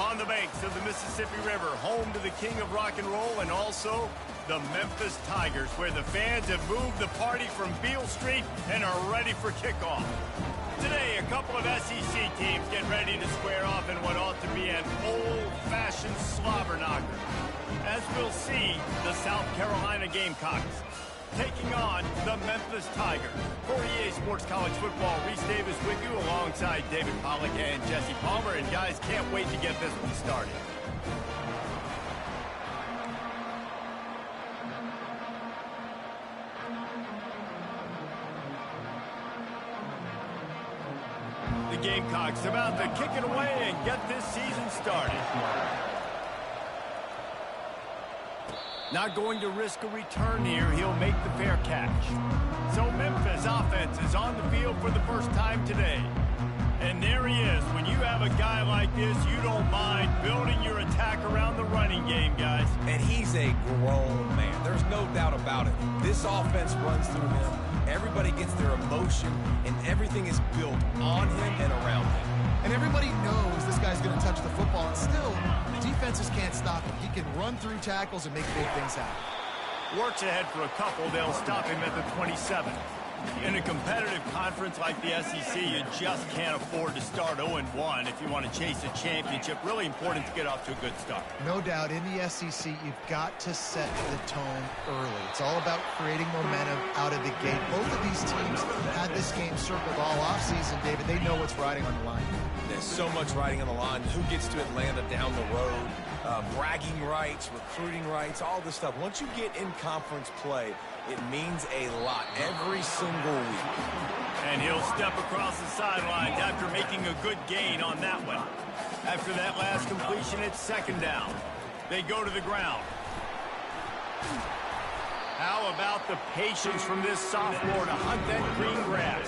On the banks of the Mississippi River, home to the king of rock and roll and also the Memphis Tigers, where the fans have moved the party from Beale Street and are ready for kickoff. Today, a couple of SEC teams get ready to square off in what ought to be an old-fashioned slobber knocker. As we'll see, the South Carolina Gamecocks taking on the Memphis Tigers. For EA Sports College Football, Reese Davis with you alongside David Pollack and Jesse Palmer. And guys, can't wait to get this one started. The Gamecocks about to kick it away and get this season started. Not going to risk a return here. He'll make the fair catch. So Memphis offense is on the field for the first time today. And there he is. When you have a guy like this, you don't mind building your attack around the running game, guys. And he's a grown man. There's no doubt about it. This offense runs through him. Everybody gets their emotion, and everything is built on him and around him. And everybody knows this guy's going to touch the football, and still, defenses can't stop him. He can run through tackles and make big things happen. Works ahead for a couple. They'll stop him at the 27. In a competitive conference like the SEC, you just can't afford to start 0-1 if you want to chase a championship. Really important to get off to a good start. No doubt, in the SEC, you've got to set the tone early. It's all about creating momentum out of the gate. Both of these teams had this game circled all offseason, David. They know what's riding on the line. There's so much riding on the line. Who gets to Atlanta down the road? Bragging rights, recruiting rights, all this stuff. Once you get in conference play, it means a lot every single week. And he'll step across the sidelines after making a good gain on that one. After that last completion, it's second down. They go to the ground. How about the patience from this sophomore to hunt that green grass?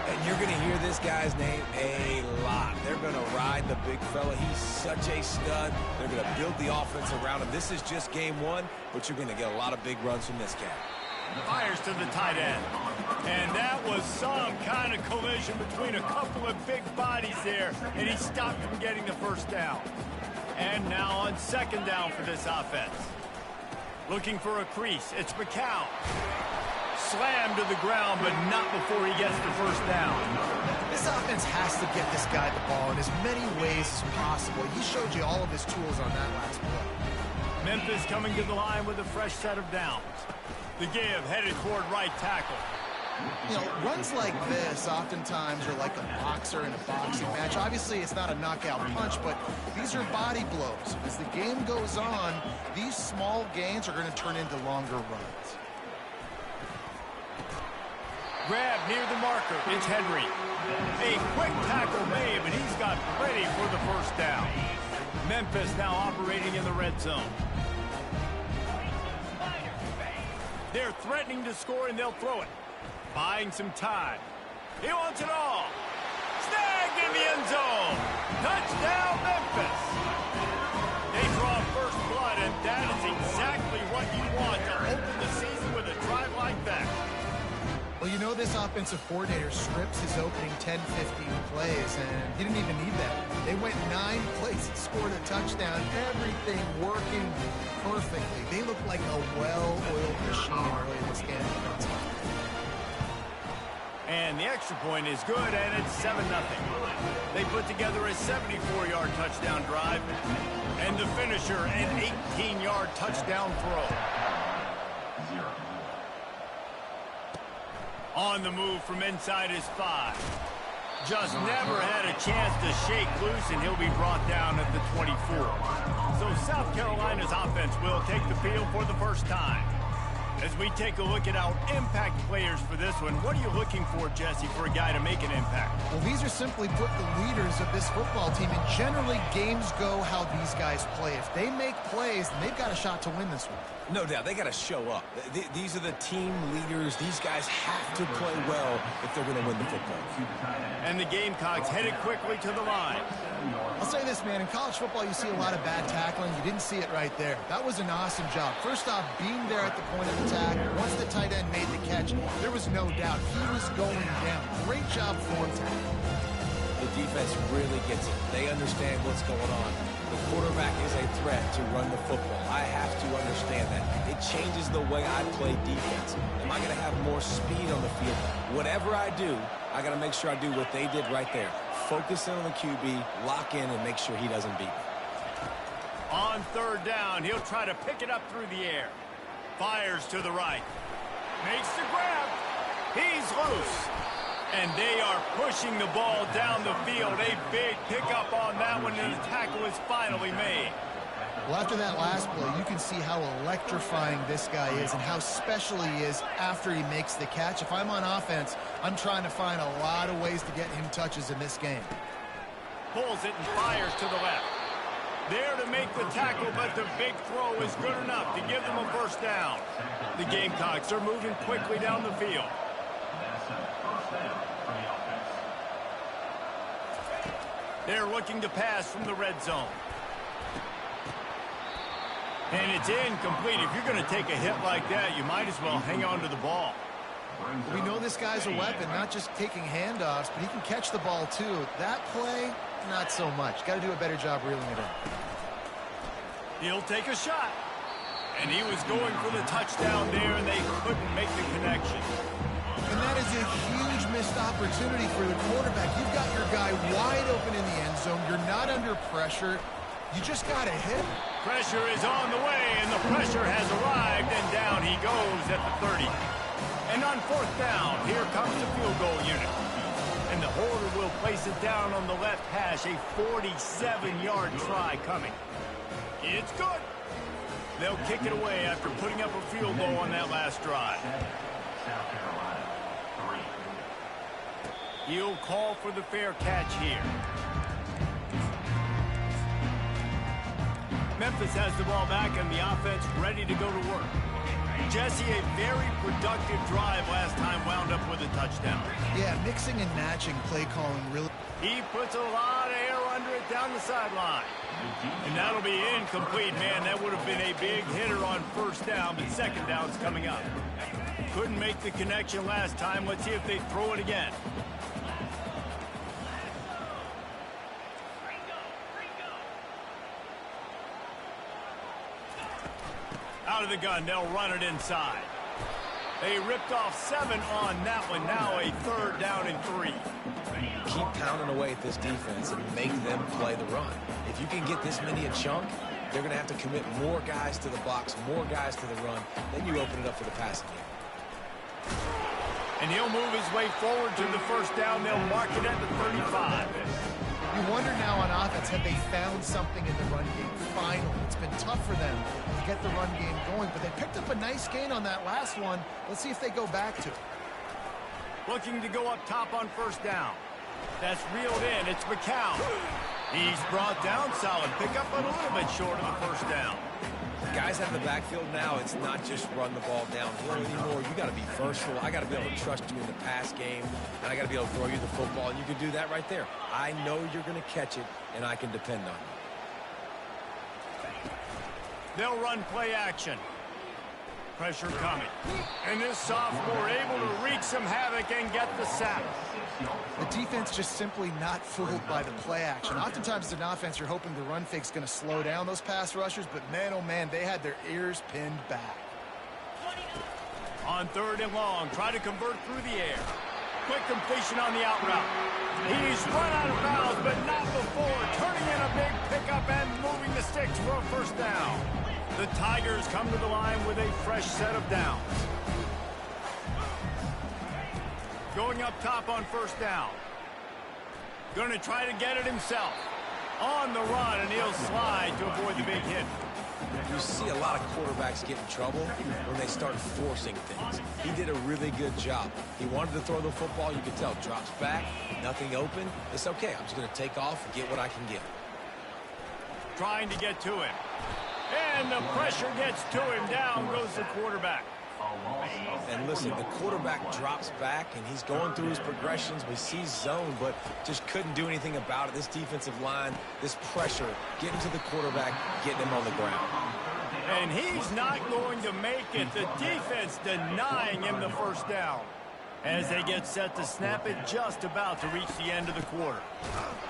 And you're going to hear this guy's name a lot. They're going to ride the big fella. He's such a stud. They're going to build the offense around him. This is just game one, but you're going to get a lot of big runs from this cat. Fires to the tight end. And that was some kind of collision between a couple of big bodies there, and he stopped from getting the first down. And now on second down for this offense. Looking for a crease. It's McCown. Slammed to the ground, but not before he gets the first down. This offense has to get this guy the ball in as many ways as possible. He showed you all of his tools on that last play. Memphis coming to the line with a fresh set of downs. The give headed toward right tackle. You know, runs like this oftentimes are like a boxer in a boxing match. Obviously, it's not a knockout punch, but these are body blows. As the game goes on, these small gains are going to turn into longer runs. Grab near the marker. It's Henry. A quick tackle made, but he's got plenty for the first down. Memphis now operating in the red zone. They're threatening to score, and they'll throw it. Buying some time. He wants it all. Snagged in the end zone. Touchdown, Memphis. They draw first blood, and that is exactly what you want to open the season with a drive like that. Well, you know this offensive coordinator scripts his opening 10, 15 plays, and he didn't even need that. They went 9 plays and scored a touchdown. Everything working perfectly. They look like a well-oiled machine early in this game. And the extra point is good, and it's 7-0. They put together a 74-yard touchdown drive, and the finisher, an 18-yard touchdown throw. On the move from inside his 5. Just never had a chance to shake loose, and he'll be brought down at the 24. So South Carolina's offense will take the field for the first time. As we take a look at our impact players for this one, what are you looking for, Jesse, for a guy to make an impact? Well, these are simply put the leaders of this football team, and generally games go how these guys play. If they make plays, then they've got a shot to win this one. No doubt. They got to show up. These are the team leaders. These guys have to play well if they're going to win the football. And the Gamecocks headed quickly to the line. I'll say this, man. In college football, you see a lot of bad tackling. You didn't see it right there. That was an awesome job. First off, being there at the point of attack. Once the tight end made the catch, there was no doubt he was going down. Great job form tackle. The defense really gets it. They understand what's going on. The quarterback is a threat to run the football. I have to understand that. It changes the way I play defense. Am I going to have more speed on the field? Whatever I do, I got to make sure I do what they did right there. Focus in on the QB, lock in, and make sure he doesn't beat me. On third down, he'll try to pick it up through the air. Fires to the right. Makes the grab. He's loose. And they are pushing the ball down the field. A big pickup on that one, and the tackle is finally made. Well, after that last play, you can see how electrifying this guy is and how special he is after he makes the catch. If I'm on offense, I'm trying to find a lot of ways to get him touches in this game. Pulls it and fires to the left. There to make the tackle, but the big throw is good enough to give them a first down. The Gamecocks are moving quickly down the field. They're looking to pass from the red zone. And it's incomplete. If you're going to take a hit like that, you might as well hang on to the ball. We know this guy's a weapon, not just taking handoffs, but he can catch the ball too. That play, not so much. Got to do a better job reeling it in. He'll take a shot. And he was going for the touchdown there, and they couldn't make the connection. And that is a huge missed opportunity for the quarterback. You've got your guy wide open in the end zone. You're not under pressure. You just got to hit. Pressure is on the way, and the pressure has arrived, and down he goes at the 30. And on fourth down, here comes the field goal unit. And the holder will place it down on the left hash, a 47-yard try coming. It's good. They'll kick it away after putting up a field goal on that last drive. He'll call for the fair catch here. Memphis has the ball back and the offense ready to go to work. Jesse, a very productive drive last time wound up with a touchdown. Yeah, mixing and matching play calling really. He puts a lot of air under it down the sideline. And that'll be incomplete, man. That would have been a big hitter on first down, but second down's coming up. Couldn't make the connection last time. Let's see if they throw it again. Out of the gun, they'll run it inside. They ripped off 7 on that one. Now a third down and 3. Keep pounding away at this defense and make them play the run. If you can get this many a chunk, they're going to have to commit more guys to the box, more guys to the run. Then you open it up for the passing game. And he'll move his way forward to the first down. They'll mark it at the 35. You wonder now on offense, have they found something in the run game? Finally, it's been tough for them to get the run game going, but they picked up a nice gain on that last one. Let's see if they go back to it. Looking to go up top on first down. That's reeled in. It's McCown. He's brought down. Solid pickup, but a little bit short of the first down. Guys out in the backfield now, it's not just run the ball downhill anymore. You got to be versatile. I got to be able to trust you in the pass game, and I got to be able to throw you the football, and you can do that right there. I know you're going to catch it, and I can depend on you. They'll run play action. Pressure coming. And this sophomore able to wreak some havoc and get the sack. The defense just simply not fooled by the play action. Oftentimes as an offense, you're hoping the run fake's going to slow down those pass rushers, but man, oh man, they had their ears pinned back. On third and long, try to convert through the air. Quick completion on the out route. He's run out of bounds, but not before. Turning in a big pickup and moving the sticks for a first down. The Tigers come to the line with a fresh set of downs. Going up top on first down. Going to try to get it himself. On the run, and he'll slide to avoid the big hit. You see a lot of quarterbacks get in trouble when they start forcing things. He did a really good job. He wanted to throw the football. You could tell. Drops back, nothing open. It's okay. I'm just going to take off and get what I can get. Trying to get to him. And the pressure gets to him. Down goes the quarterback. And listen, the quarterback drops back, and he's going through his progressions. We see zone, but just couldn't do anything about it. This defensive line, this pressure, getting to the quarterback, getting him on the ground. And he's not going to make it. The defense denying him the first down. As they get set to snap it, just about to reach the end of the quarter.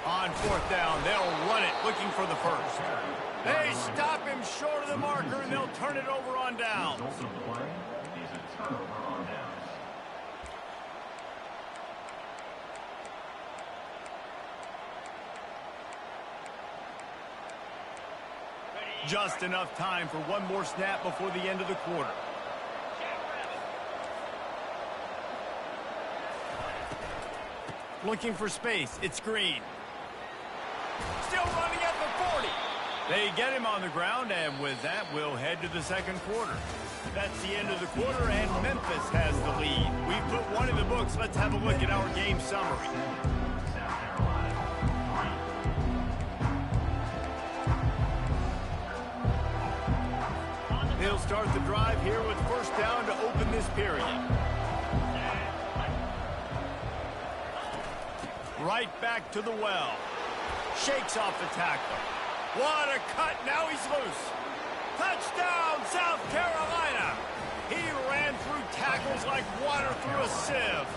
On fourth down, they'll run it, looking for the first. They stop him short of the marker, and they'll turn it over on down. Just enough time for one more snap before the end of the quarter. Looking for space. It's Green. Still running at the 40. They get him on the ground, and with that, we'll head to the second quarter. That's the end of the quarter, and Memphis has the lead. We've put one in the books. Let's have a look at our game summary. They'll start the drive here with first down to open this period. Right back to the well. Shakes off the tackler. What a cut. Now he's loose. Touchdown, South Carolina. He ran through tackles like water through a sieve.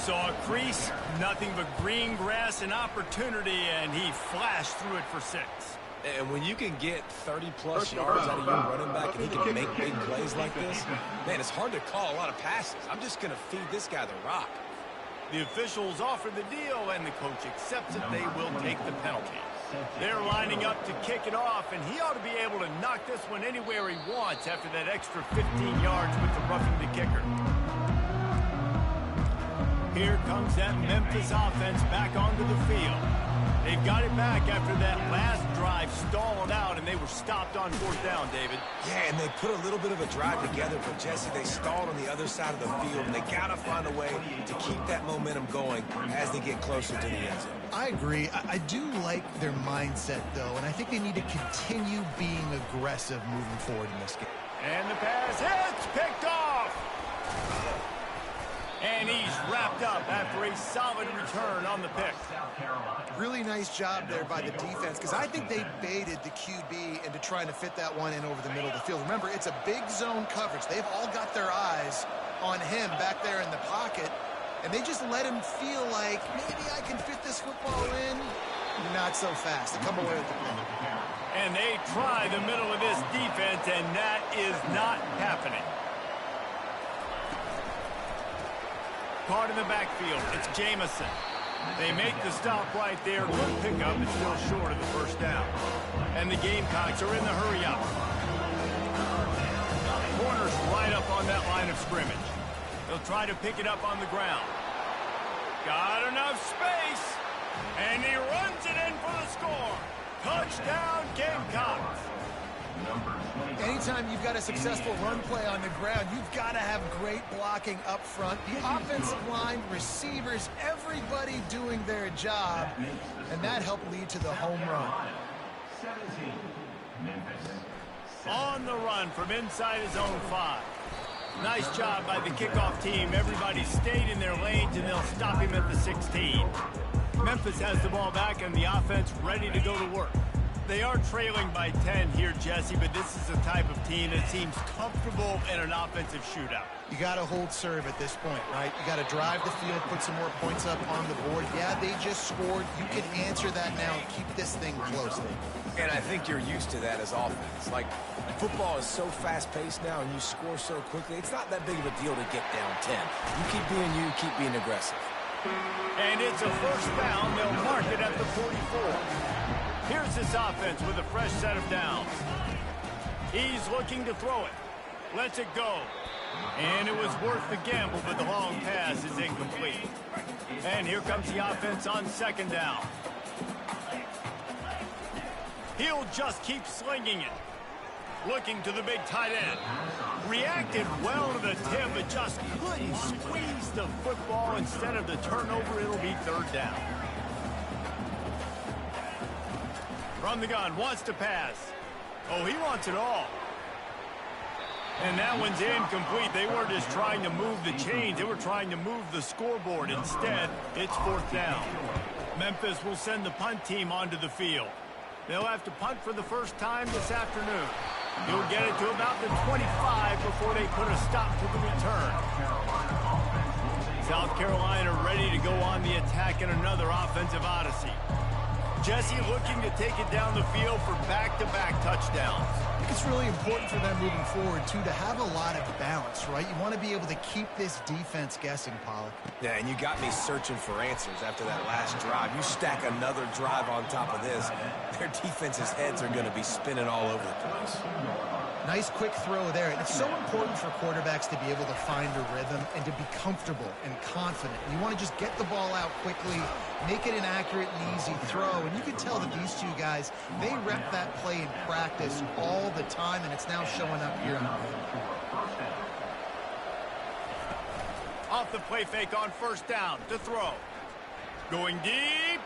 Saw a crease, nothing but green grass and opportunity, and he flashed through it for 6. And when you can get 30-plus yards out of your running back and he can make big plays like this, man, it's hard to call a lot of passes. I'm just going to feed this guy the rock. The officials offer the deal, and the coach accepts it. They will take the penalty. They're lining up to kick it off, and he ought to be able to knock this one anywhere he wants after that extra 15 yards with the roughing the kicker. Here comes that Memphis offense back onto the field. They've got it back after that last drive stalled out, and they were stopped on fourth down, David. Yeah, and they put a little bit of a drive together, but, Jesse, they stalled on the other side of the field, and they got to find a way to keep that momentum going as they get closer to the end zone. I agree. I do like their mindset, though, and I think they need to continue being aggressive moving forward in this game. And the pass hits, picked off. And he's wrapped up after a solid return on the pick. Really nice job there by the defense, because I think they baited the QB into trying to fit that one in over the middle of the field. Remember, it's a big zone coverage. They've all got their eyes on him back there in the pocket, and they just let him feel like, maybe I can fit this football in. Not so fast. They come away with the pick. And they try the middle of this defense, and that is not happening. Caught in the backfield. It's Jamison. They make the stop right there. Good pickup, but still short of the first down. And the Gamecocks are in the hurry-up. Corners right up on that line of scrimmage. They'll try to pick it up on the ground. Got enough space. And he runs it in for the score. Touchdown, Gamecocks. Anytime you've got a successful run play on the ground, you've got to have great blocking up front. The offensive line, receivers, everybody doing their job, and that helped lead to the home run. On the run from inside his own 5. Nice job by the kickoff team. Everybody stayed in their lanes, and they'll stop him at the 16. Memphis has the ball back, and the offense ready to go to work. They are trailing by 10 here, Jesse, but this is the type of team that seems comfortable in an offensive shootout. You got to hold serve at this point, right? You got to drive the field, put some more points up on the board. Yeah, they just scored. You can answer that now and keep this thing close. And I think you're used to that as offense. Like, football is so fast-paced now, and you score so quickly, it's not that big of a deal to get down 10. You keep being you, keep being aggressive. And it's a first down. They'll mark it at the 44. Here's this offense with a fresh set of downs. He's looking to throw it. Lets it go. And it was worth the gamble, but the long pass is incomplete. And here comes the offense on second down. He'll just keep slinging it. Looking to the big tight end. Reacted well to the tip, but just couldn't squeeze the football. Instead of the turnover, it'll be third down. From the gun, wants to pass. Oh, he wants it all. And that one's incomplete. They weren't just trying to move the chains. They were trying to move the scoreboard. Instead, it's fourth down. Memphis will send the punt team onto the field. They'll have to punt for the first time this afternoon. He'll get it to about the 25 before they put a stop to the return. South Carolina ready to go on the attack in another offensive odyssey. Jesse looking to take it down the field for back-to-back touchdowns. I think it's really important for them moving forward, too, to have a lot of balance, right? You want to be able to keep this defense guessing, Pollock. Yeah, and you got me searching for answers after that last drive. You stack another drive on top of this, their defense's heads are going to be spinning all over the place. Nice quick throw there. And it's so important for quarterbacks to be able to find a rhythm and to be comfortable and confident. You want to just get the ball out quickly, make it an accurate and easy throw. And you can tell that these two guys, they rep that play in practice all the time, and it's now showing up here on the field. Off the play fake on first down to throw. Going deep.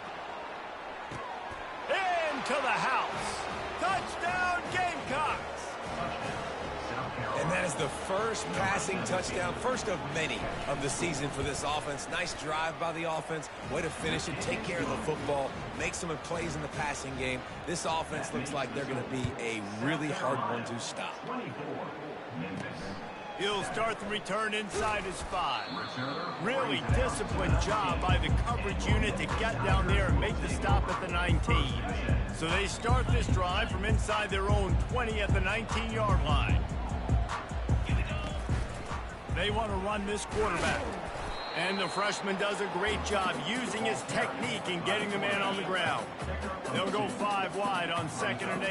Into the house. Touchdown Gamecocks. And that is the first passing touchdown, first of many of the season for this offense. Nice drive by the offense. Way to finish it, take care of the football, make some plays in the passing game. This offense looks like they're going to be a really hard one to stop. He'll start the return inside his 5. Really disciplined job by the coverage unit to get down there and make the stop at the 19. So they start this drive from inside their own 20 at the 19-yard line. They want to run this quarterback. And the freshman does a great job using his technique and getting the man on the ground. They'll go 5 wide on 2nd and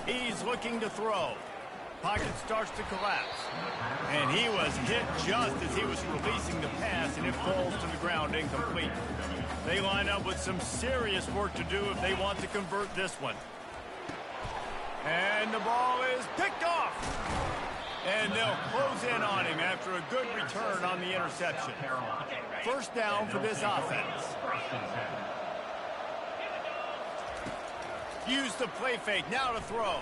8. He's looking to throw. Pocket starts to collapse. And he was hit just as he was releasing the pass, and it falls to the ground incomplete. They line up with some serious work to do if they want to convert this one. And the ball is picked off. And they'll close in on him after a good return on the interception. First down for this offense. Use the play fake, now to throw.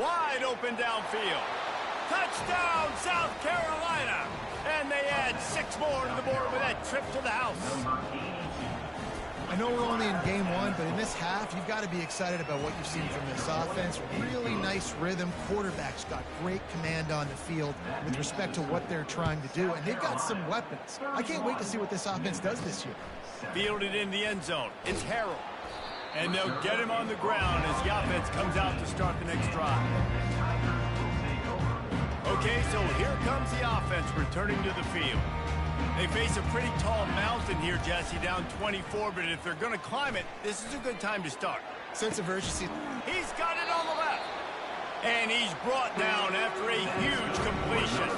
Wide open downfield. Touchdown, South Carolina. And they add 6 more to the board with that trip to the house. I know we're only in game 1, but in this half, you've got to be excited about what you've seen from this offense. Really nice rhythm. Quarterback's got great command on the field with respect to what they're trying to do, and they've got some weapons. I can't wait to see what this offense does this year. Fielded in the end zone. It's Harrell. And they'll get him on the ground as the offense comes out to start the next drive. Okay, so here comes the offense returning to the field. They face a pretty tall mountain here, Jesse, down 24, but if they're going to climb it, this is a good time to start. Sense of urgency. He's got it on the left. And he's brought down after a huge completion.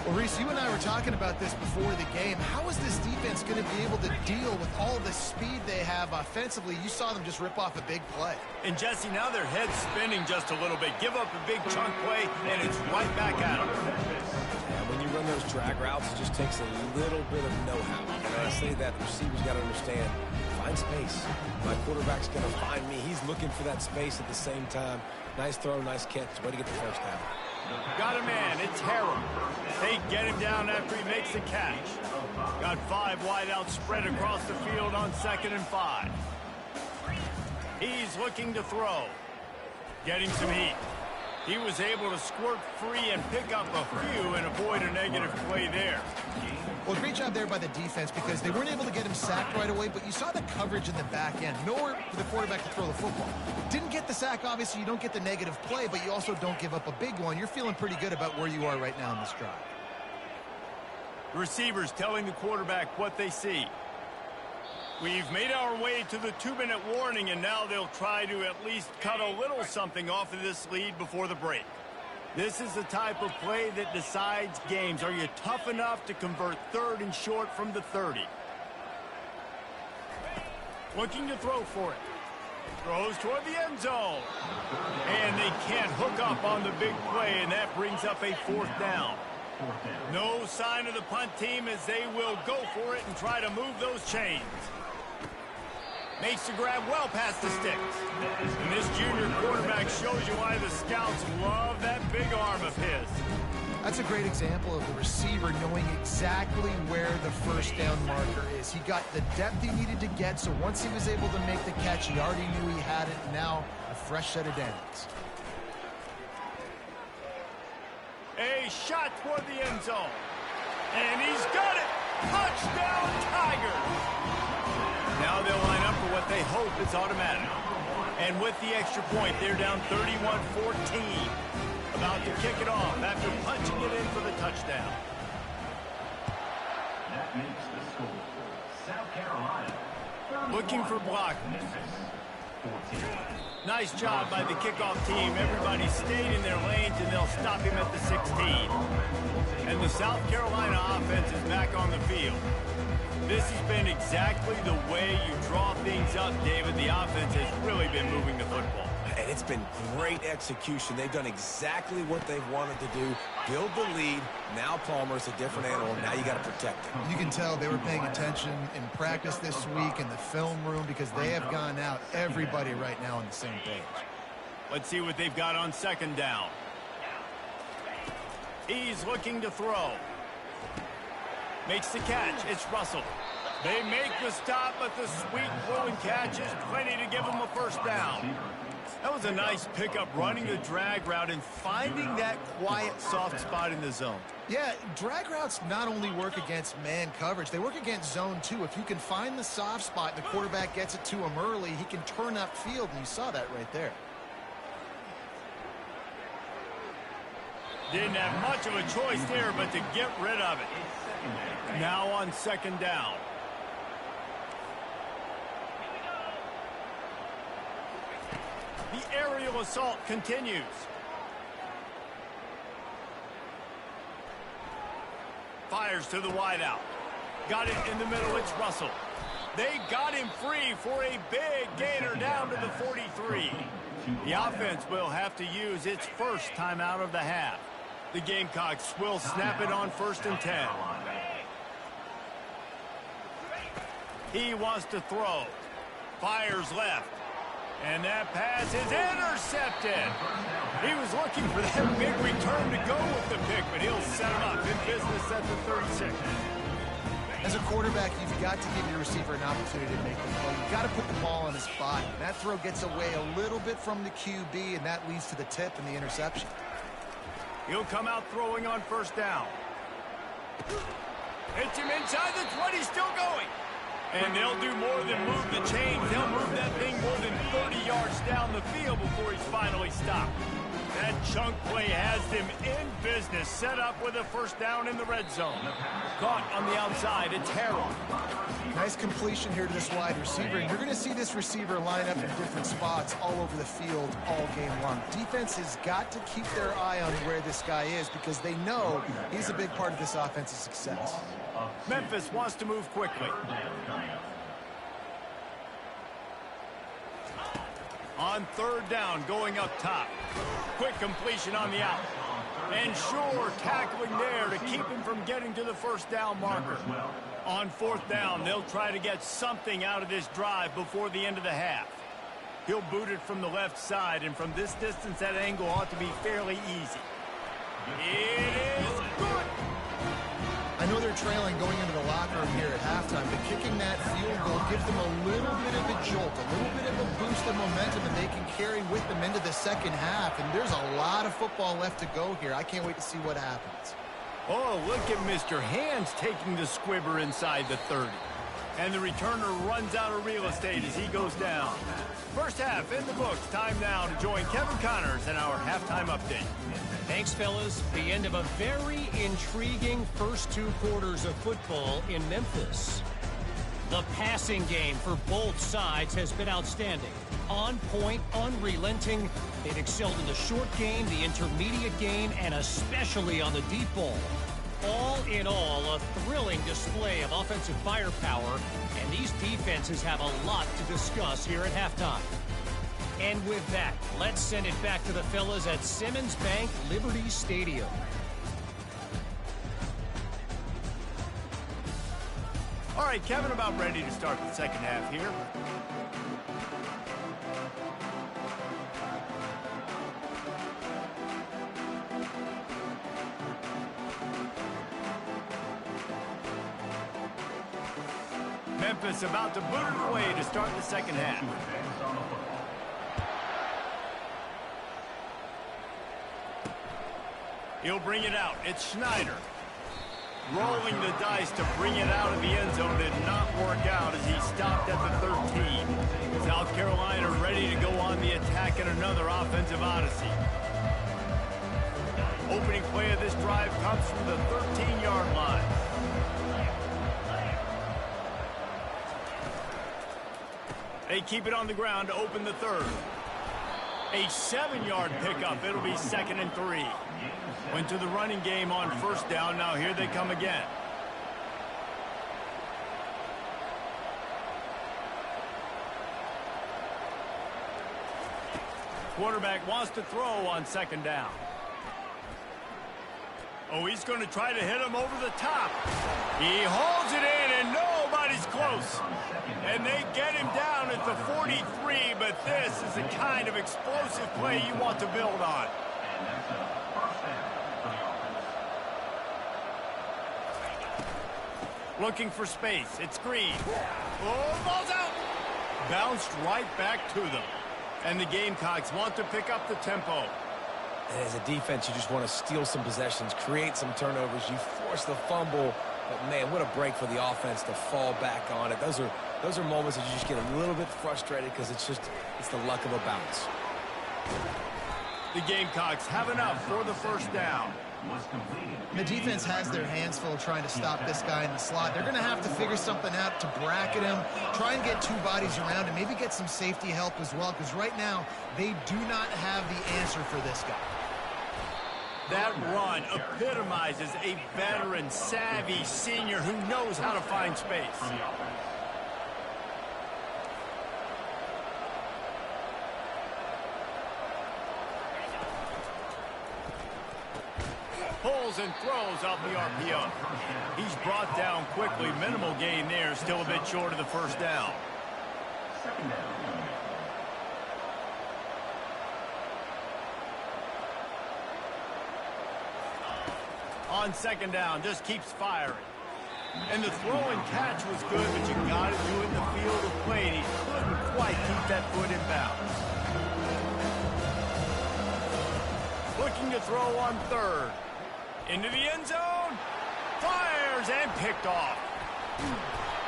Well, Reese, you and I were talking about this before the game. How is this defense going to be able to deal with all the speed they have offensively? You saw them just rip off a big play. And, Jesse, now their head's spinning just a little bit. Give up a big chunk play, and it's right back at them. When you run those drag routes, it just takes a little bit of know-how. And I say that the receivers got to understand, find space. My quarterback's going to find me. He's looking for that space at the same time. Nice throw, nice catch. Way to get the first down. Got a man. It's Harrell. They get him down after he makes the catch. Got 5 wide out spread across the field on 2nd and 5. He's looking to throw. Getting some heat. He was able to squirt free and pick up a few and avoid a negative play there. Well, great job there by the defense because they weren't able to get him sacked right away, but you saw the coverage in the back end. Nowhere for the quarterback to throw the football. Didn't get the sack, obviously. You don't get the negative play, but you also don't give up a big one. You're feeling pretty good about where you are right now in this drive. The receivers telling the quarterback what they see. We've made our way to the 2-minute warning, and now they'll try to at least cut a little something off of this lead before the break. This is the type of play that decides games. Are you tough enough to convert 3rd and short from the 30? Looking to throw for it. Throws toward the end zone. And they can't hook up on the big play, and that brings up a 4th down. No sign of the punt team as they will go for it and try to move those chains. Makes the grab well past the sticks. And this junior quarterback shows you why the scouts love that big arm of his. That's a great example of the receiver knowing exactly where the first down marker is. He got the depth he needed to get, so once he was able to make the catch, he already knew he had it. Now, a fresh set of downs. A shot toward the end zone. And he's got it! Touchdown, Tigers! Now they'll line up for what they hope is automatic. And with the extra point, they're down 31-14. About to kick it off after punching it in for the touchdown. That makes the score. South Carolina. Looking for blockers. Nice job by the kickoff team. Everybody stayed in their lanes, and they'll stop him at the 16. And the South Carolina offense is back on the field. This has been exactly the way you draw things up, David. The offense has really been moving the football. And it's been great execution. They've done exactly what they've wanted to do. Build the lead. Now Palmer's a different animal. Now you got to protect him. You can tell they were paying attention in practice this week in the film room because they have gone out, everybody right now on the same page. Let's see what they've got on second down. He's looking to throw. Makes the catch. It's Russell. They make the stop, but the sweet throwing catch is plenty to give them a first down. That was a nice pickup, running the drag route and finding that quiet, soft spot in the zone. Yeah, drag routes not only work against man coverage, they work against zone too. If you can find the soft spot and the quarterback gets it to him early, he can turn upfield, and you saw that right there. Didn't have much of a choice there, but to get rid of it. Now on second down. The aerial assault continues. Fires to the wideout. Got it in the middle. It's Russell. They got him free for a big gainer down to the 43. The offense will have to use its first timeout of the half. The Gamecocks will snap it on 1st and 10. He wants to throw. Fires left. And that pass is intercepted. He was looking for that big return to go with the pick, but he'll set him up in business at the 36. As a quarterback, you've got to give your receiver an opportunity to make the play. You've got to put the ball on his body. That throw gets away a little bit from the QB, and that leads to the tip and the interception. He'll come out throwing on first down. Hits him inside the 20, still going. And they'll do more than move the chains. They'll move that thing more than 30 yards down the field before he's finally stopped. That chunk play has them in business, set up with a first down in the red zone. Caught on the outside, it's Harrell. Nice completion here to this wide receiver, and you're going to see this receiver line up in different spots all over the field all game long. Defense has got to keep their eye on where this guy is because they know he's a big part of this offense's success. Memphis wants to move quickly. On third down, going up top. Quick completion on the out. And sure tackling there to keep him from getting to the first down marker. On fourth down, they'll try to get something out of this drive before the end of the half. He'll boot it from the left side, and from this distance, that angle ought to be fairly easy. It is good. I know they're trailing going into the locker room here at halftime, but kicking that field goal gives them a little bit of a jolt, a little bit of a boost of momentum that they can carry with them into the second half. And there's a lot of football left to go here. I can't wait to see what happens. Oh, look at Mr. Hands taking the squibber inside the 30. And the returner runs out of real estate as he goes down. First half in the books. Time now to join Kevin Connors in our halftime update. Thanks, fellas. The end of a very intriguing first two quarters of football in Memphis. The passing game for both sides has been outstanding. On point, unrelenting. They've excelled in the short game, the intermediate game, and especially on the deep ball. All in all, a thrilling display of offensive firepower, and these defenses have a lot to discuss here at halftime. And with that, let's send it back to the fellas at Simmons Bank Liberty Stadium. All right, Kevin, about ready to start the second half here. Memphis about to boot it away to start the second half. He'll bring it out. It's Schneider. Rolling the dice to bring it out of the end zone did not work out as he stopped at the 13. South Carolina ready to go on the attack in another offensive odyssey. Opening play of this drive comes from the 13-yard line. They keep it on the ground to open the third. A 7-yard pickup. It'll be 2nd and 3. Went to the running game on first down. Now here they come again. Quarterback wants to throw on 2nd down. Oh, he's going to try to hit him over the top. He holds it in, and nobody's close. And they get him down at the 43, but this is the kind of explosive play you want to build on. Looking for space. It's Green. Oh, ball's out. Bounced right back to them. And the Gamecocks want to pick up the tempo. And as a defense, you just want to steal some possessions, create some turnovers. You force the fumble. But, man, what a break for the offense to fall back on it. Those are moments that you just get a little bit frustrated because it's the luck of a bounce. The Gamecocks have enough for the first down. The defense has their hands full trying to stop this guy in the slot. They're going to have to figure something out to bracket him, try and get two bodies around him, maybe get some safety help as well, because right now they do not have the answer for this guy. That run epitomizes a veteran, savvy senior who knows how to find space. Pulls and throws off the RPO. He's brought down quickly. Minimal gain there. Still a bit short of the first down. On 2nd down, just keeps firing. And the throw and catch was good, but you got to do it in the field of play. And he couldn't quite keep that foot in bounds. Looking to throw on 3rd. Into the end zone. Fires and picked off.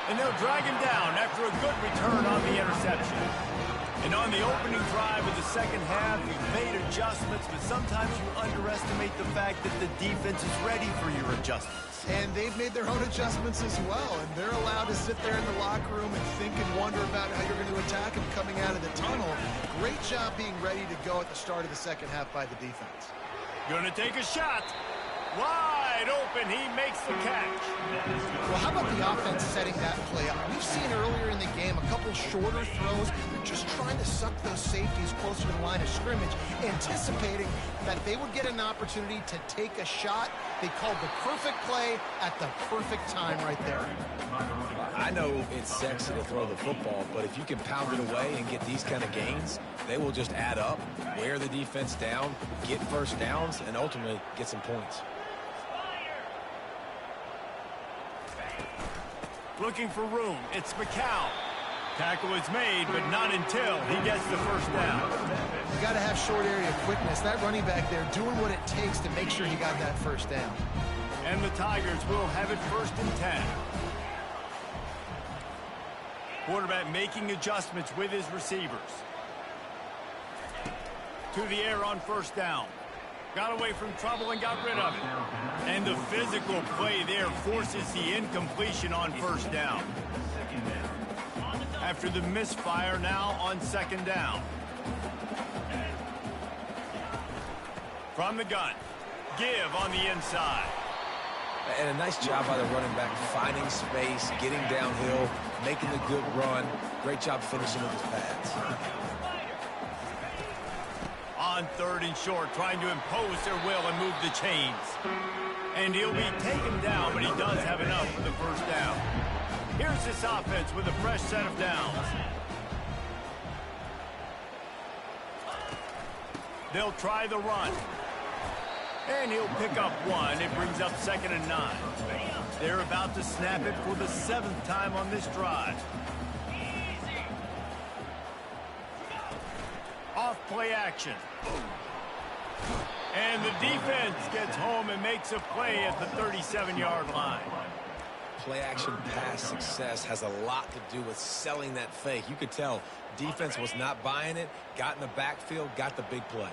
And they'll drag him down after a good return on the interception. And on the opening drive of the second half, you've made adjustments, but sometimes you underestimate the fact that the defense is ready for your adjustments. And they've made their own adjustments as well, and they're allowed to sit there in the locker room and think and wonder about how you're going to attack them coming out of the tunnel. Great job being ready to go at the start of the second half by the defense. Going to take a shot. Wide open, he makes the catch. Well, how about the offense setting that play up? We've seen earlier in the game a couple shorter throws. They're just trying to suck those safeties closer to the line of scrimmage, anticipating that they would get an opportunity to take a shot. They called the perfect play at the perfect time right there. I know it's sexy to throw the football, but if you can pound it away and get these kind of gains, they will just add up, wear the defense down, get first downs, and ultimately get some points. Looking for room. It's McCown. Tackle is made, but not until he gets the first down. You got to have short area quickness. That running back there doing what it takes to make sure he got that first down. And the Tigers will have it 1st and 10. Quarterback making adjustments with his receivers. To the air on first down. Got away from trouble and got rid of it. And the physical play there forces the incompletion on first down. After the misfire, now on 2nd down. From the gun. Give on the inside. And a nice job by the running back, finding space, getting downhill, making the good run. Great job finishing with his pads. On 3rd and short, trying to impose their will and move the chains. And he'll be taken down, but he does have enough for the first down. Here's this offense with a fresh set of downs. They'll try the run. And he'll pick up 1. It brings up 2nd and 9. They're about to snap it for the 7th time on this drive. Off play action. And the defense gets home and makes a play at the 37-yard line. Play-action pass success has a lot to do with selling that fake. You could tell defense was not buying it, got in the backfield, got the big play.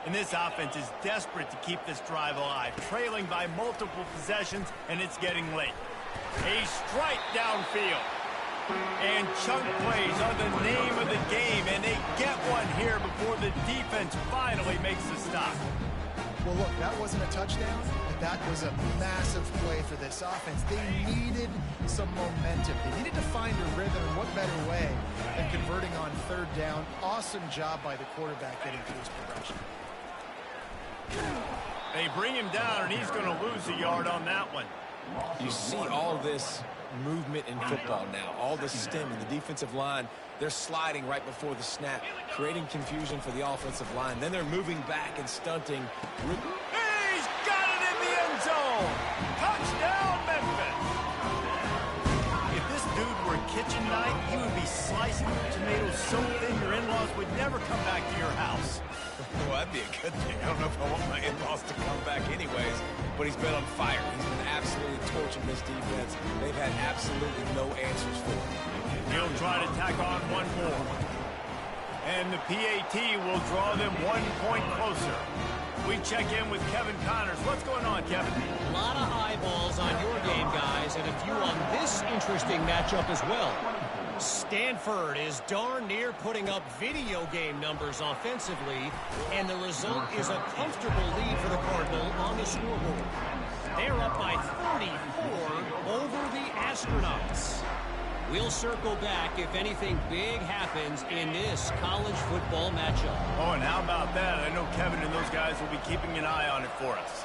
And this offense is desperate to keep this drive alive, trailing by multiple possessions, and it's getting late. A strike downfield. And chunk plays are the name of the game, and they get one here before the defense finally makes the stop. Well, look, that wasn't a touchdown, but that was a massive play for this offense. They needed some momentum. They needed to find a rhythm, and what better way than converting on third down. Awesome job by the quarterback getting through his progression. They bring him down, and he's going to lose a yard on that one. You see all this movement in football now, all this stemming. The defensive line, they're sliding right before the snap, creating confusion for the offensive line. Then they're moving back and stunting. He's got it in the end zone. Touchdown, Memphis. If this dude were kitchen knife, he would be slicing tomatoes so thin your in-laws would never come back to your house. Well, that'd be a good thing. I don't know if I want my in-laws to come back anyways, but he's been on fire. He's been absolutely torching this defense. They've had absolutely no answers for him. He'll try to tack on one more. And the PAT will draw them 1 point closer. We check in with Kevin Connors. What's going on, Kevin? A lot of eyeballs on your game, guys, and a few on this interesting matchup as well. Stanford is darn near putting up video game numbers offensively, and the result is a comfortable lead for the Cardinal on the scoreboard. They're up by 34 over the Astronauts. We'll circle back if anything big happens in this college football matchup. Oh, and how about that? I know Kevin and those guys will be keeping an eye on it for us.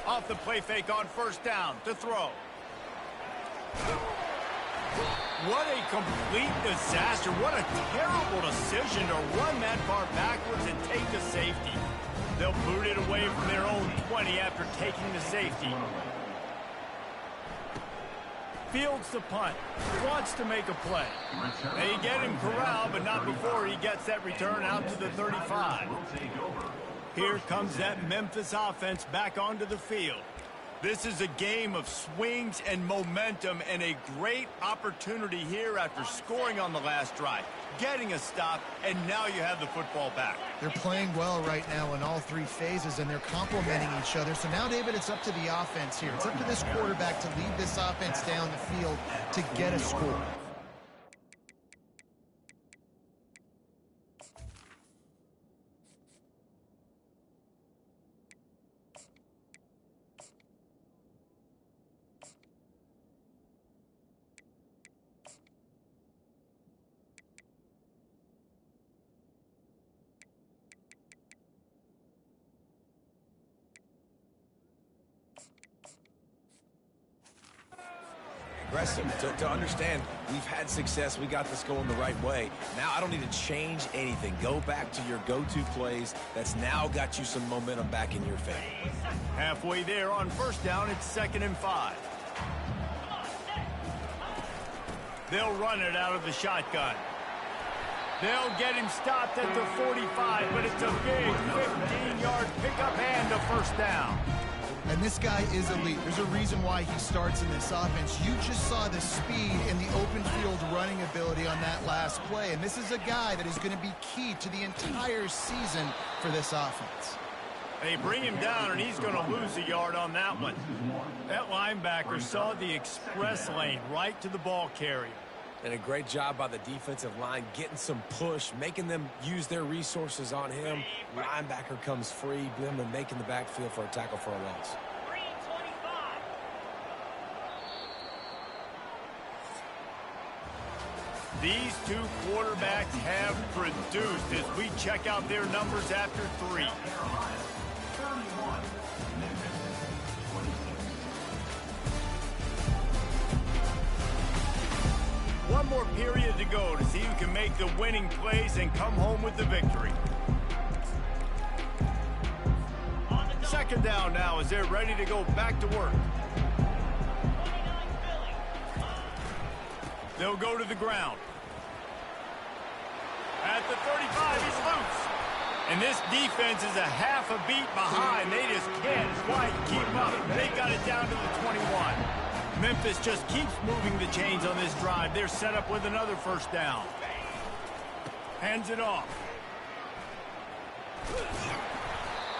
Off the play fake on first down to throw. What a complete disaster. What a terrible decision to run that far backwards and take the safety. They'll boot it away from their own 20 after taking the safety. Fields the punt. Wants to make a play. They get him corralled, but not before he gets that return out to the 35. Here comes that Memphis offense back onto the field. This is a game of swings and momentum, and a great opportunity here after scoring on the last drive, getting a stop, and now you have the football back. They're playing well right now in all three phases, and they're complementing each other. So now, David, it's up to the offense here. It's up to this quarterback to lead this offense down the field to get a score. Aggressive. To understand, we've had success. We got this going the right way. Now I don't need to change anything. Go back to your go-to plays. That's now got you some momentum back in your favor. Halfway there on first down, it's 2nd and 5. They'll run it out of the shotgun. They'll get him stopped at the 45, but it's a big 15-yard pickup and a first down. And this guy is elite. There's a reason why he starts in this offense. You just saw the speed and the open field running ability on that last play. And this is a guy that is going to be key to the entire season for this offense. They bring him down, and he's going to lose a yard on that one. That linebacker saw the express lane right to the ball carrier. And a great job by the defensive line, getting some push, making them use their resources on him. Linebacker comes free, them and making the backfield for a tackle for a loss. These two quarterbacks have produced as we check out their numbers after 3. One more period to go to see who can make the winning plays and come home with the victory. 2nd down now as they're ready to go back to work. They'll go to the ground. At the 35, he's loose. And this defense is a half a beat behind. They just can't quite keep up. They got it down to the 21. Memphis just keeps moving the chains on this drive. They're set up with another first down. Hands it off.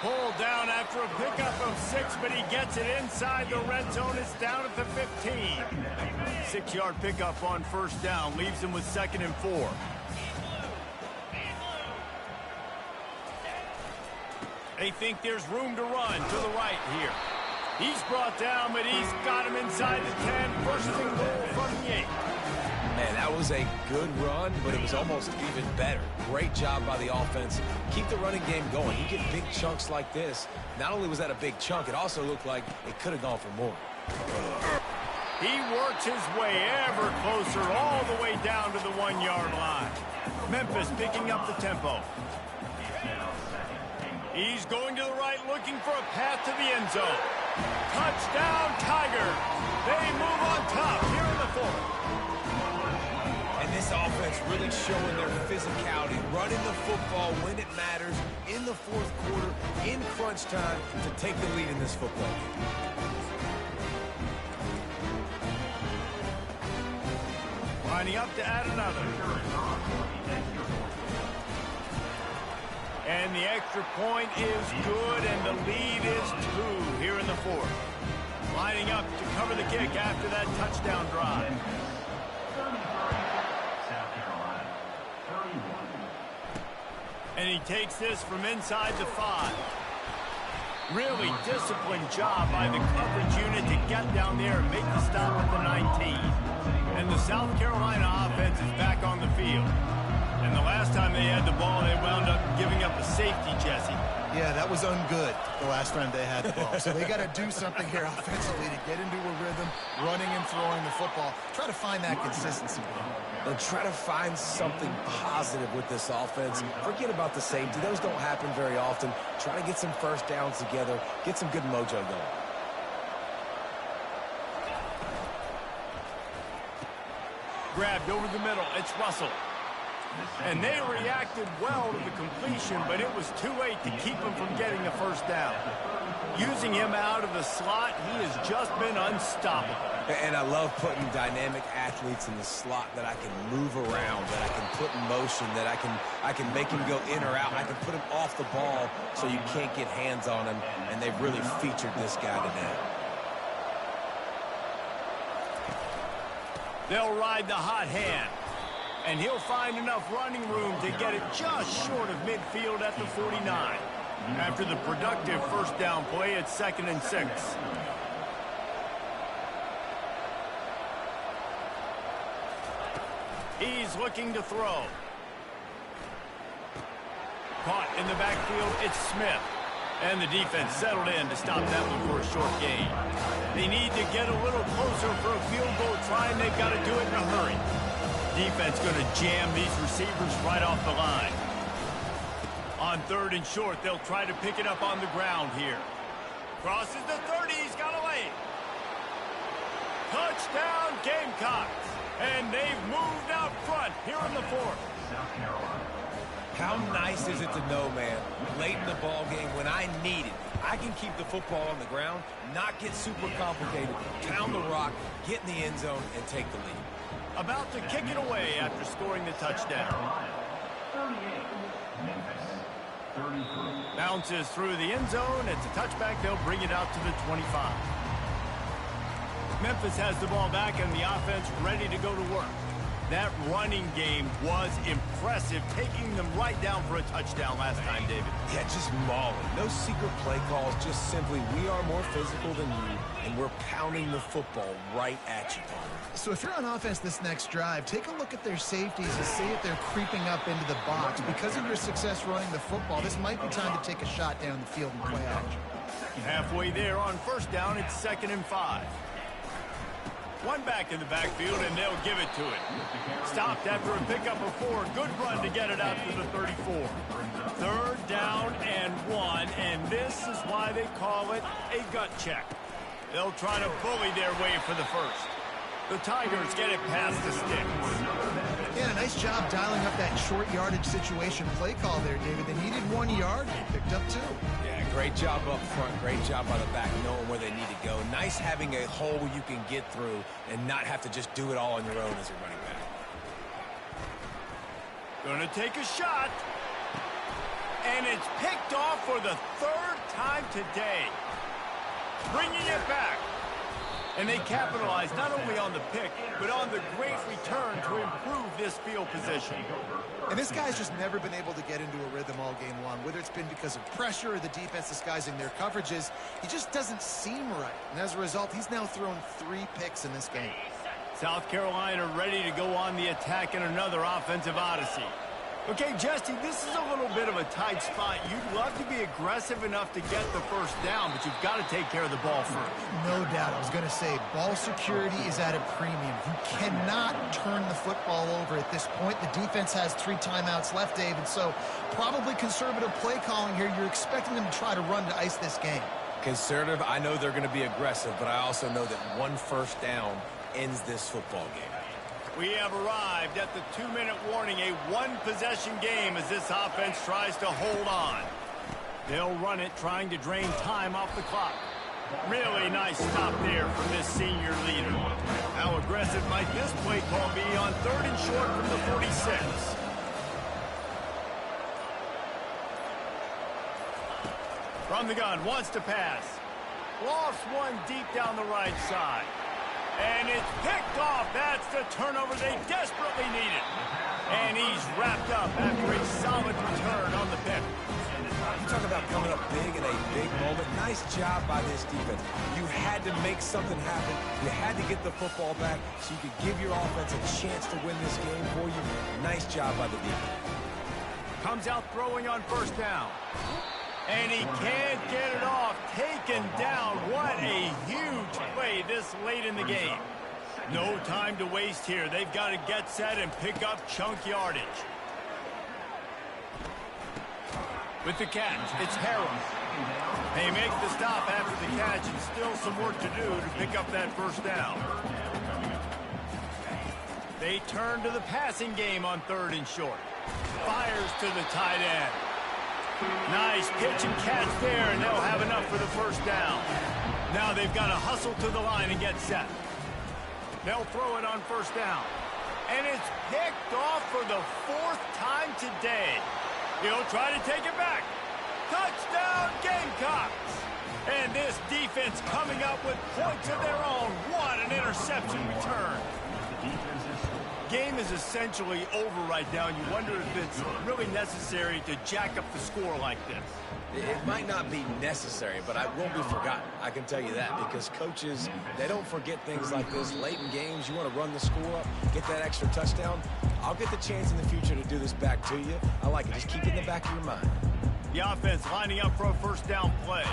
Pulled down after a pickup of 6, but he gets it inside the red zone. It's down at the 15. 6-yard pickup on first down leaves him with 2nd and 4. They think there's room to run to the right here. He's brought down, but he's got him inside the 10. First and goal from the 8. Man, that was a good run, but it was almost even better. Great job by the offense. Keep the running game going. You get big chunks like this. Not only was that a big chunk, it also looked like it could have gone for more. He works his way ever closer all the way down to the 1-yard line. Memphis picking up the tempo. He's going to the right, looking for a path to the end zone. Touchdown, Tigers. They move on top here in the 4th. And this offense really showing their physicality, running the football when it matters, in the 4th quarter, in crunch time, to take the lead in this football game. Lining up to add another. And the extra point is good, and the lead is 2 here in the 4th. Lining up to cover the kick after that touchdown drive. And he takes this from inside the 5. Really disciplined job by the coverage unit to get down there and make the stop at the 19. And the South Carolina offense is back on the field. And the last time they had the ball, they wound up giving up a safety, Jesse. Yeah, that was ungood the last time they had the ball. So they got to do something here offensively to get into a rhythm, running and throwing the football. Try to find that consistency. And try to find something positive with this offense. Forget about the safety. Those don't happen very often. Try to get some first downs together. Get some good mojo going. Grabbed over the middle. It's Russell. And they reacted well to the completion, but it was too late to keep him from getting the first down. Using him out of the slot, he has just been unstoppable. And I love putting dynamic athletes in the slot that I can move around, that I can put in motion, that I can make him go in or out. I can put him off the ball so you can't get hands on him, and they've really featured this guy today. They'll ride the hot hand. And he'll find enough running room to get it just short of midfield at the 49. After the productive first down play, it's 2nd and 6. He's looking to throw. Caught in the backfield, it's Smith. And the defense settled in to stop that one for a short gain. They need to get a little closer for a field goal try, and they've got to do it in a hurry. Defense going to jam these receivers right off the line. On 3rd and short, they'll try to pick it up on the ground here. Crosses the 30, he's got away. Touchdown, Gamecocks. And they've moved out front here in the 4th. How nice is it to know, man, late in the ball game when I need it, I can keep the football on the ground, not get super complicated, pound the rock, get in the end zone, and take the lead. About to kick it away after scoring the touchdown. Bounces through the end zone. It's a touchback. They'll bring it out to the 25. Memphis has the ball back and the offense ready to go to work. That running game was impressive, taking them right down for a touchdown last time, David. Yeah, just mauling. No secret play calls, just simply we are more physical than you, and we're pounding the football right at you. So if you're on offense this next drive, take a look at their safeties and see if they're creeping up into the box. Because of your success running the football, this might be time to take a shot down the field and play action. Halfway there on first down, it's 2nd and 5. One back in the backfield, and they'll give it to it. Stopped after a pickup of 4. Good run to get it out to the 34. 3rd down and 1, and this is why they call it a gut check. They'll try to bully their way for the first. The Tigers get it past the sticks. Yeah, a nice job dialing up that short yardage situation play call there, David. They needed 1 yard. They picked up 2. Yeah, great job up front. Great job by the back knowing where they need to go. Nice having a hole you can get through and not have to just do it all on your own as a running back. Gonna take a shot. And it's picked off for the 3rd time today. Bringing it back. And they capitalize not only on the pick, but on the great return to improve this field position. And this guy's just never been able to get into a rhythm all game long, whether it's been because of pressure or the defense disguising their coverages. He just doesn't seem right. And as a result, he's now thrown 3 picks in this game. South Carolina ready to go on the attack in another offensive odyssey. Okay, Jesse, this is a little bit of a tight spot. You'd love to be aggressive enough to get the first down, but you've got to take care of the ball first. No doubt. I was going to say, ball security is at a premium. You cannot turn the football over at this point. The defense has 3 timeouts left, David, so probably conservative play calling here. You're expecting them to try to run to ice this game. Conservative, I know they're going to be aggressive, but I also know that 1 first down ends this football game. We have arrived at the 2-minute warning, a 1-possession game as this offense tries to hold on. They'll run it, trying to drain time off the clock. Really nice stop there from this senior leader. How aggressive might this play call be on 3rd and short from the 46? From the gun, wants to pass. Lost one deep down the right side. And it's picked off. That's the turnover they desperately needed. And he's wrapped up after a solid return on the pick. You talk about coming up big in a big moment. Nice job by this defense. You had to make something happen. You had to get the football back so you could give your offense a chance to win this game for you. Nice job by the defense. Comes out throwing on 1st down. And he can't get it off. Taken down. What a huge play this late in the game. No time to waste here. They've got to get set and pick up chunk yardage. With the catch, it's Harrell. They make the stop after the catch and still some work to do to pick up that 1st down. They turn to the passing game on 3rd and short. Fires to the tight end. Nice pitch and catch there, and they'll have enough for the 1st down. Now they've got to hustle to the line and get set. They'll throw it on 1st down. And it's picked off for the 4th time today. He'll try to take it back. Touchdown, Gamecocks! And this defense coming up with points of their own. What an interception return. Game is essentially over right now, and you wonder if it's really necessary to jack up the score like this. It might not be necessary, but it won't be forgotten. I can tell you that, because coaches, they don't forget things like this. Late in games, you want to run the score up, get that extra touchdown. I'll get the chance in the future to do this back to you. I like it. Just keep it in the back of your mind. The offense lining up for a 1st down play.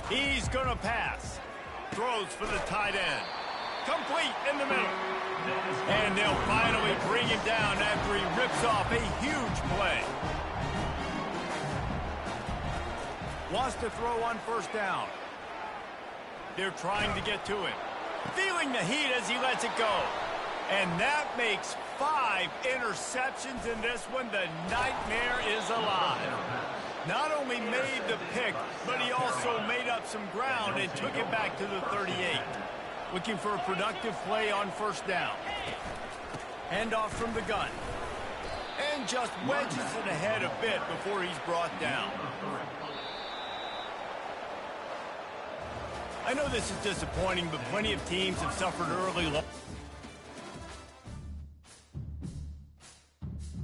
He's going to pass. Throws for the tight end. Complete in the middle. And they'll finally bring him down after he rips off a huge play. Wants to throw on 1st down. They're trying to get to him. Feeling the heat as he lets it go. And that makes 5 interceptions in this one. The nightmare is alive. Not only made the pick, but he also made up some ground and took it back to the 38. Looking for a productive play on 1st down. Handoff from the gun. And just wedges it ahead a bit before he's brought down. I know this is disappointing, but plenty of teams have suffered early.